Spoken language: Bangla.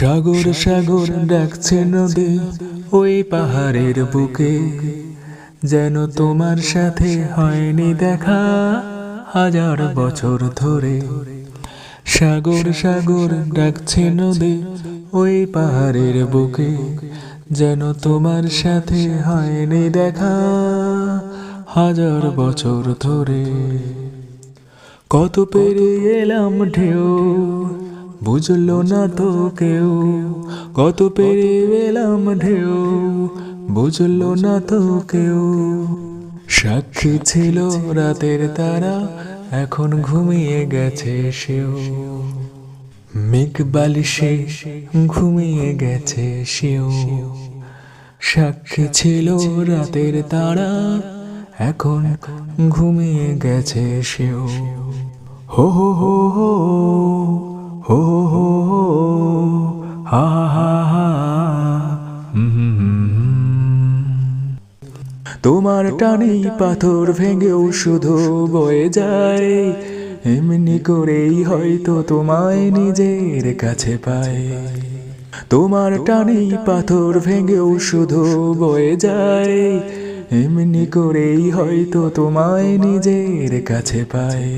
সাগর সাগর ডাকছে নদী ওই পাহাড়ের বুকে, যেন তোমার সাথে হয়নি দেখা হাজার বছর ধরে। সাগর সাগর ডাকছে নদী ওই পাহাড়ের বুকে, যেন তোমার সাথে হয়নি দেখা হাজার বছর ধরে। কত পেরিয়ে এলাম ঢেউ, বুঝলো না তো কেউ। কত পেরিয়ে এলাম ঢেউ, বুঝলো না তো কেউ। সাক্ষী ছিল রাতের তারা, এখন ঘুমিয়ে গেছে সেও। মেঘ বালিশে ঘুমিয়ে গেছে সেও। সাক্ষী ছিল রাতের তারা, এখন ঘুমিয়ে গেছে সেও। হো হো হো হো হো হো হো হা হা হা। তোমার টানে পাথর ভেঙেও শুধু বয়ে যায়, এমনি করেই হয়তো তোমায় নিজের কাছে পায়। তোমার টানে পাথর ভেঙেও শুধু বয়ে যায়, এমনি করেই হয়তো তোমায় নিজের কাছে পায়।